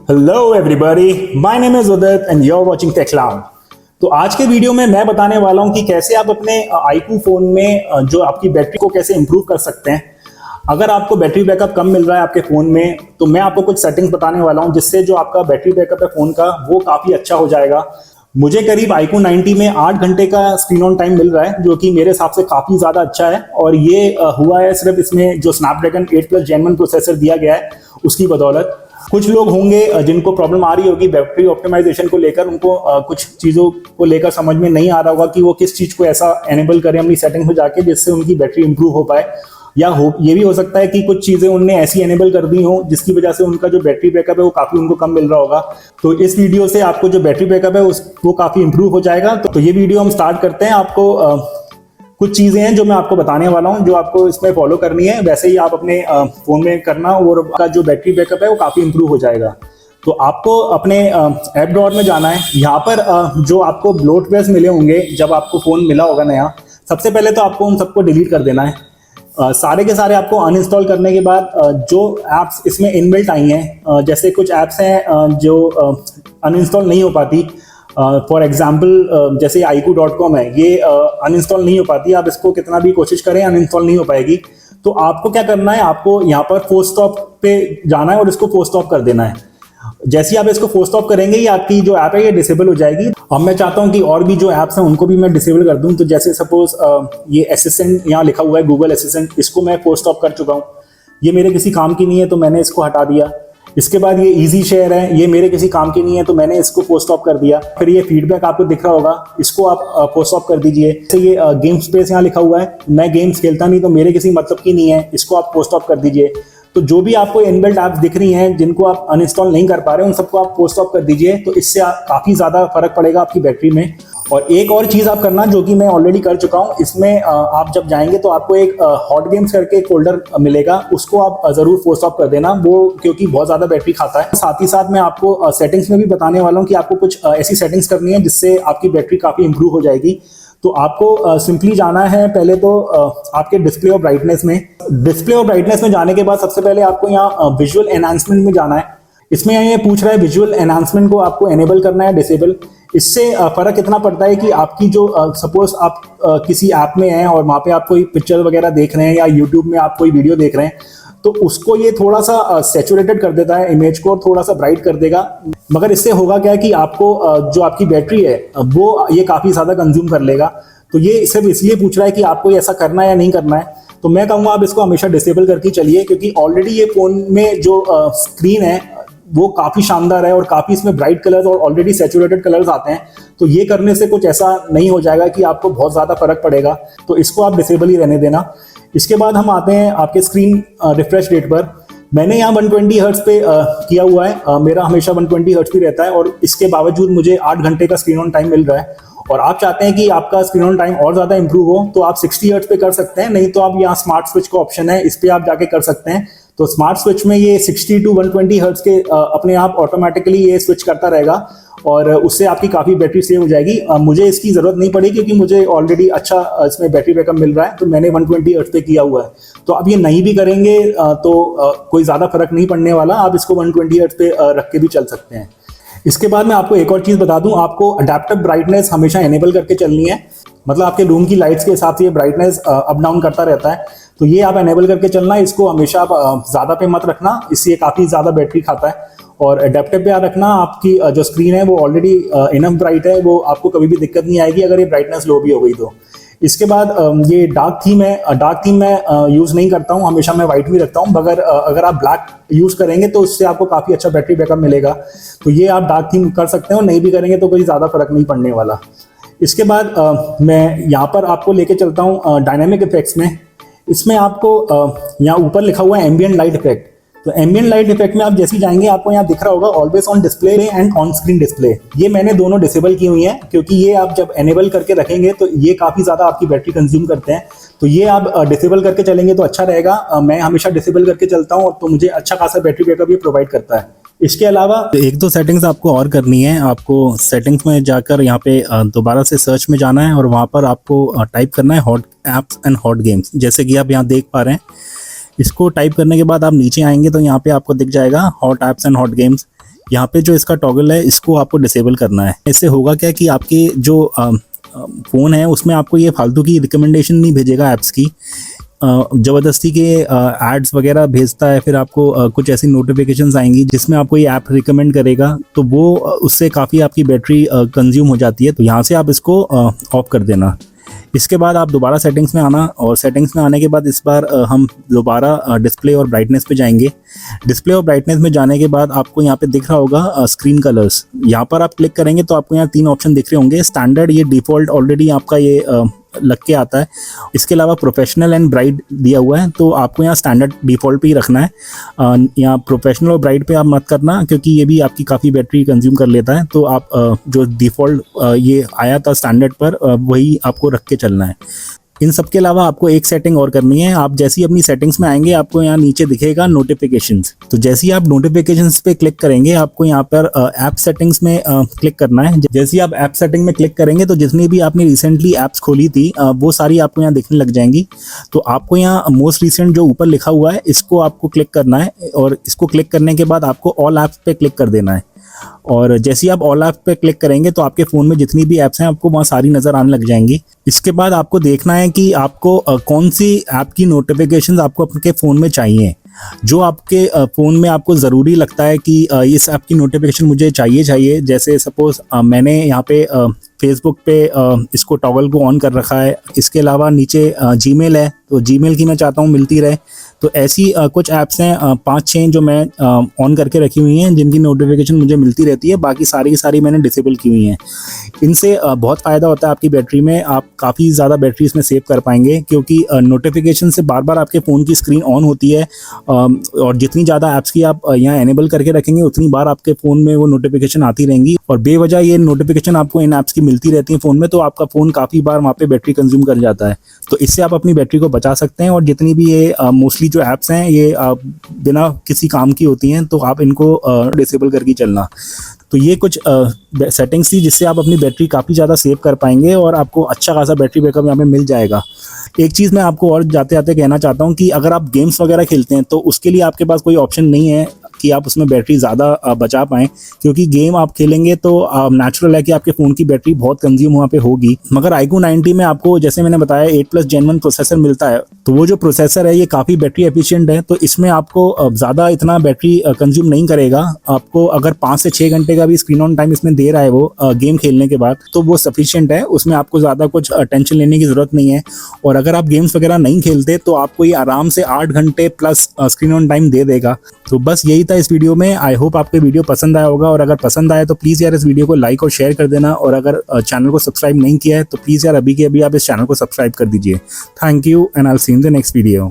Hello everybody, my name is Udit and you are watching Tech Cloud. तो आज के video में मैं बताने वाला हूं कि कैसे आप अपने iQOO फोन में जो आपकी बैटरी को कैसे इंप्रूव कर सकते हैं। अगर आपको बैटरी बैकअप कम मिल रहा है आपके फ़ोन में, तो मैं आपको कुछ सेटिंग्स बताने वाला हूं जिससे जो आपका बैटरी बैकअप है फ़ोन का वो काफ़ी अच्छा हो जाएगा। मुझे करीब iQOO 90 में 8 घंटे का स्क्रीन ऑन टाइम मिल रहा है, जो कि मेरे हिसाब से काफ़ी ज़्यादा अच्छा है। और ये हुआ है सिर्फ इसमें जो स्नैपड्रैगन 8+ Gen 1 प्रोसेसर दिया गया है उसकी बदौलत। कुछ लोग होंगे जिनको प्रॉब्लम आ रही होगी बैटरी ऑप्टिमाइजेशन को लेकर, उनको कुछ चीज़ों को लेकर समझ में नहीं आ रहा होगा कि वो किस चीज़ को ऐसा एनेबल करें अपनी सेटिंग में जाके जिससे उनकी बैटरी इंप्रूव हो पाए। या ये भी हो सकता है कि कुछ चीज़ें उनने ऐसी एनेबल कर दी हो जिसकी वजह से उनका जो बैटरी बैकअप है वो काफ़ी उनको कम मिल रहा होगा। तो इस वीडियो से आपको जो बैटरी बैकअप है वो काफ़ी इंप्रूव हो जाएगा। तो ये वीडियो हम स्टार्ट करते हैं। आपको कुछ चीज़ें हैं जो मैं आपको बताने वाला हूं जो आपको इसमें फॉलो करनी है, वैसे ही आप अपने फ़ोन में करना और आपका जो बैटरी बैकअप है वो काफ़ी इंप्रूव हो जाएगा। तो आपको अपने ऐप ड्रॉअर में जाना है। यहाँ पर जो आपको ब्लोटवेयर्स मिले होंगे जब आपको फ़ोन मिला होगा नया, सबसे पहले तो आपको उन सबको डिलीट कर देना है। सारे के सारे आपको अनइंस्टॉल करने के बाद जो ऐप्स इसमें इनबिल्ट आई हैं, जैसे कुछ ऐप्स हैं जो अनइंस्टॉल नहीं हो पाती। फॉर एग्जाम्पल जैसे iQOO.com है, ये अनइंस्टॉल नहीं हो पाती। आप इसको कितना भी कोशिश करें अनइंस्टॉल नहीं हो पाएगी। तो आपको क्या करना है, आपको यहाँ पर फोर्स स्टॉप पे जाना है और इसको फोर्स स्टॉप कर देना है। जैसे ही आप इसको फोर्स स्टॉप करेंगे ये आपकी जो ऐप है ये डिसेबल हो जाएगी। अब मैं चाहता हूँ कि और भी जो ऐप्स हैं उनको भी मैं डिसेबल कर दूँ। तो जैसे सपोज ये असिस्टेंट यहाँ लिखा हुआ है, गूगल असिस्टेंट, इसको मैं फोर्स स्टॉप कर चुका हूँ। ये मेरे किसी काम की नहीं है तो मैंने इसको हटा दिया। इसके बाद ये इजी शेयर है, ये मेरे किसी काम की नहीं है तो मैंने इसको पोस्ट ऑफ कर दिया। फिर ये फीडबैक आपको दिख रहा होगा, इसको आप पोस्ट ऑफ कर दीजिए। तो ये गेम स्पेस यहाँ लिखा हुआ है, मैं गेम्स खेलता नहीं तो मेरे किसी मतलब की नहीं है, इसको आप पोस्ट ऑफ कर दीजिए। तो जो भी आपको इनबिल्ट ऐप्स दिख रही हैं जिनको आप अनइंस्टॉल नहीं कर पा रहे उन सबको आप पोस्ट ऑफ कर दीजिए। तो इससे काफ़ी ज़्यादा फर्क पड़ेगा आपकी बैटरी में। और एक और चीज़ आप करना जो कि मैं ऑलरेडी कर चुका हूँ, इसमें आप जब जाएंगे तो आपको एक हॉट गेम्स करके एक फोल्डर मिलेगा, उसको आप ज़रूर फोर्स ऑफ कर देना वो, क्योंकि बहुत ज़्यादा बैटरी खाता है। साथ ही साथ मैं आपको सेटिंग्स में भी बताने वाला हूँ कि आपको कुछ ऐसी सेटिंग्स करनी है जिससे आपकी बैटरी काफ़ी इंप्रूव हो जाएगी। तो आपको सिंपली जाना है पहले तो आपके डिस्प्ले और ब्राइटनेस में। डिस्प्ले और ब्राइटनेस में जाने के बाद सबसे पहले आपको यहाँ विजुअल एनहांसमेंट में जाना है। इसमें ये पूछ रहा है विजुअल एनहांसमेंट को आपको एनेबल करना है डिसेबल। इससे फर्क इतना पड़ता है कि आपकी जो सपोज आप किसी ऐप में हैं और वहाँ पे आप कोई पिक्चर वगैरह देख रहे हैं या यूट्यूब में आप कोई वीडियो देख रहे हैं, तो उसको ये थोड़ा सा सैचुरेटेड कर देता है इमेज को, थोड़ा सा ब्राइट कर देगा। मगर इससे होगा क्या कि आपको जो आपकी बैटरी है वो ये काफ़ी ज़्यादा कंज्यूम कर लेगा। तो ये सिर्फ इसलिए पूछ रहा है कि आपको ऐसा करना है या नहीं करना है। तो मैं कहूँगा आप इसको हमेशा डिसेबल करके चलिए, क्योंकि ऑलरेडी ये फ़ोन में जो स्क्रीन है वो काफ़ी शानदार है और काफ़ी इसमें ब्राइट कलर्स और ऑलरेडी सैचुरेटेड कलर्स आते हैं। तो ये करने से कुछ ऐसा नहीं हो जाएगा कि आपको बहुत ज़्यादा फर्क पड़ेगा। तो इसको आप डिसेबल ही रहने देना। इसके बाद हम आते हैं आपके स्क्रीन रिफ्रेश रेट पर। मैंने यहाँ 120 हर्ट्ज पे किया हुआ है, मेरा हमेशा 120 हर्ट्ज पे रहता है और इसके बावजूद मुझे 8 घंटे का स्क्रीन ऑन टाइम मिल रहा है। और आप चाहते हैं कि आपका स्क्रीन ऑन टाइम और ज़्यादा इंप्रूव हो तो आप 60 हर्ट्ज पे कर सकते हैं, नहीं तो आप यहाँ स्मार्ट स्विच का ऑप्शन है, इस पर आप जाके कर सकते हैं। तो स्मार्ट स्विच में ये 60 to 120 हर्ट्ज के अपने आप ऑटोमेटिकली ये स्विच करता रहेगा और उससे आपकी काफ़ी बैटरी सेव हो जाएगी। मुझे इसकी ज़रूरत नहीं पड़ी क्योंकि मुझे ऑलरेडी अच्छा इसमें बैटरी बैकअप मिल रहा है, तो मैंने 120 हर्ट्ज पे किया हुआ है। तो अब ये नहीं भी करेंगे तो कोई ज़्यादा फर्क नहीं पड़ने वाला, आप इसको 120 हर्ट्ज पे रख के भी चल सकते हैं। इसके बाद मैं आपको एक और चीज़ बता दूं, आपको अडेप्टिव ब्राइटनेस हमेशा एनेबल करके चलनी है। मतलब आपके रूम की लाइट्स के हिसाब से ये ब्राइटनेस अप डाउन करता रहता है, तो ये आप एनेबल करके चलना। इसको हमेशा आप ज़्यादा पे मत रखना, इससे काफ़ी ज़्यादा बैटरी खाता है। और अडेप्टिव पे याद रखना, आपकी जो स्क्रीन है वो ऑलरेडी इनफ ब्राइट है, वो आपको कभी भी दिक्कत नहीं आएगी अगर ये ब्राइटनेस लो भी हो गई तो। इसके बाद ये डार्क थीम है, डार्क थीम मैं यूज़ नहीं करता हूँ, हमेशा मैं वाइट भी रखता हूँ। मगर अगर आप ब्लैक यूज़ करेंगे तो उससे आपको काफ़ी अच्छा बैटरी बैकअप मिलेगा। तो ये आप डार्क थीम कर सकते हो, नहीं भी करेंगे तो कोई ज़्यादा फर्क नहीं पड़ने वाला। इसके बाद मैं यहाँ पर आपको लेके चलता हूँ डायनेमिक इफेक्ट्स में। इसमें आपको यहाँ ऊपर लिखा हुआ है एम्बिएंट लाइट इफेक्ट। तो एम्बिएंट लाइट इफेक्ट में आप जैसे ही जाएंगे आपको यहाँ दिख रहा होगा always on display and on screen display. ये मैंने दोनों डिसेबल की हुई हैं क्योंकि ये आप जब एनेबल करके रखेंगे तो ये काफ़ी ज़्यादा आपकी बैटरी कंज्यूम करते हैं। तो ये आप डिसेबल करके चलेंगे तो अच्छा रहेगा। मैं हमेशा डिसेबल करके चलता हूँ तो मुझे अच्छा खासा बैटरी बैकअप ये प्रोवाइड करता है। इसके अलावा एक दो सेटिंग्स आपको और करनी है। आपको सेटिंग्स में जाकर यहाँ पे दोबारा से सर्च में जाना है और वहाँ पर आपको टाइप करना है hot apps and hot games, जैसे कि आप यहाँ देख पा रहे हैं। इसको टाइप करने के बाद आप नीचे आएंगे तो यहाँ पे आपको दिख जाएगा hot apps and hot games. यहाँ पे जो इसका टॉगल है इसको आपको डिसेबल करना है। इससे होगा क्या कि आपके जो फ़ोन है उसमें आपको ये फालतू की रिकमेंडेशन नहीं भेजेगा ऐप्स की, ज़बरदस्ती के एड्स वगैरह भेजता है, फिर आपको कुछ ऐसी नोटिफिकेशंस आएंगी जिसमें आपको ये ऐप रिकमेंड करेगा, तो वो उससे काफ़ी आपकी बैटरी कंज्यूम हो जाती है। तो यहाँ से आप इसको ऑफ कर देना। इसके बाद आप दोबारा सेटिंग्स में आना, और सेटिंग्स में आने के बाद इस बार हम दोबारा डिस्प्ले और ब्राइटनेस पे जाएंगे। डिस्प्ले और ब्राइटनेस में जाने के बाद आपको यहाँ पे दिख रहा होगा स्क्रीन कलर्स। यहाँ पर आप क्लिक करेंगे तो आपको यहाँ 3 ऑप्शन दिख रहे होंगे। स्टैंडर्ड, ये डिफ़ॉल्ट ऑलरेडी आपका ये लग के आता है। इसके अलावा प्रोफेशनल एंड ब्राइट दिया हुआ है, तो आपको यहाँ स्टैंडर्ड डिफ़ॉल्ट पे ही रखना है। यहाँ प्रोफेशनल और ब्राइट पे आप मत करना, क्योंकि ये भी आपकी काफ़ी बैटरी कंज्यूम कर लेता है। तो आप जो डिफ़ॉल्ट ये आया था स्टैंडर्ड पर, वही आपको रख के चलना है। इन सब के अलावा आपको एक सेटिंग और करनी है। आप जैसे ही अपनी सेटिंग्स में आएंगे आपको यहाँ नीचे दिखेगा नोटिफिकेशंस। तो जैसे ही आप नोटिफिकेशंस पे क्लिक करेंगे आपको यहाँ पर ऐप सेटिंग्स में क्लिक करना है। जैसे ही आप ऐप सेटिंग में क्लिक करेंगे तो जितनी भी आपने रिसेंटली ऐप्स खोली थी वो सारी आपको यहाँ दिखने लग जाएंगी। तो आपको यहाँ मोस्ट रिसेंट जो ऊपर लिखा हुआ है इसको आपको क्लिक करना है, और इसको क्लिक करने के बाद आपको ऑल ऐप्स पे क्लिक कर देना है। और जैसे ही आप ऑल ऐप पे क्लिक करेंगे तो आपके फ़ोन में जितनी भी ऐप्स हैं आपको वहाँ सारी नज़र आने लग जाएंगी। इसके बाद आपको देखना है कि आपको कौन सी ऐप की नोटिफिकेशंस आपको अपने फ़ोन में चाहिए। जो आपके फ़ोन में आपको ज़रूरी लगता है कि इस ऐप की नोटिफिकेशन मुझे चाहिए, जैसे सपोज़ मैंने यहाँ पे फेसबुक पे इसको टॉगल को ऑन कर रखा है। इसके अलावा नीचे जीमेल है, तो जीमेल की मैं चाहता हूँ मिलती रहे। तो ऐसी कुछ ऐप्स हैं 5-6 जो मैं ऑन करके रखी हुई हैं, जिनकी नोटिफिकेशन मुझे मिलती रहती है। बाकी सारी की सारी मैंने डिसेबल की हुई हैं। इनसे बहुत फ़ायदा होता है आपकी बैटरी में, आप काफ़ी ज़्यादा बैटरी इसमें सेव कर पाएंगे, क्योंकि नोटिफिकेशन से बार बार आपके फ़ोन की स्क्रीन ऑन होती है, और जितनी ज़्यादा ऐप्स की आप यहाँ एनेबल करके रखेंगे उतनी बार आपके फ़ोन में वो नोटिफिकेशन आती रहेंगी, और बेवजह ये नोटिफिकेशन आपको इन ऐप्स की मिलती रहती है फ़ोन में, तो आपका फ़ोन काफ़ी बार वहाँ पे बैटरी कंज्यूम कर जाता है। तो इससे आप अपनी बैटरी को बचा सकते हैं। और जितनी भी ये मोस्टली जो ऐप्स हैं ये बिना किसी काम की होती हैं, तो आप इनको डिसेबल करके चलना। तो ये कुछ सेटिंग्स थी जिससे आप अपनी बैटरी काफ़ी ज़्यादा सेव कर पाएंगे, और आपको अच्छा खासा बैटरी बैकअप यहाँ पे मिल जाएगा। एक चीज़ मैं आपको और जाते जाते कहना चाहता हूँ कि अगर आप गेम्स वगैरह खेलते हैं तो उसके लिए आपके पास कोई ऑप्शन नहीं है कि आप उसमें बैटरी ज़्यादा बचा पाएँ, क्योंकि गेम आप खेलेंगे तो नेचुरल है कि आपके फ़ोन की बैटरी बहुत कंज्यूम वहाँ पे होगी। मगर iQOO 90 में आपको, जैसे मैंने बताया, 8+ Gen 1 प्रोसेसर मिलता है। तो वो जो प्रोसेसर है ये काफ़ी बैटरी एफिशिएंट है, तो इसमें आपको ज़्यादा इतना बैटरी कंज्यूम नहीं करेगा। आपको अगर 5 से 6 घंटे का भी स्क्रीन ऑन टाइम इसमें दे रहा है वो गेम खेलने के बाद, तो वो सफिशिएंट है। उसमें आपको ज़्यादा कुछ टेंशन लेने की ज़रूरत नहीं है। और अगर आप गेम्स वगैरह नहीं खेलते तो आपको ये आराम से 8 घंटे प्लस स्क्रीन ऑन टाइम दे देगा। तो बस यही था इस वीडियो में। आई होप आपको वीडियो पसंद आया होगा, और अगर पसंद आया तो प्लीज़ यार इस वीडियो को लाइक और शेयर कर देना। और अगर चैनल को सब्सक्राइब नहीं किया है तो प्लीज़ यार अभी के अभी आप इस चैनल को सब्सक्राइब कर दीजिए। Thank you, and I will see you in the next video.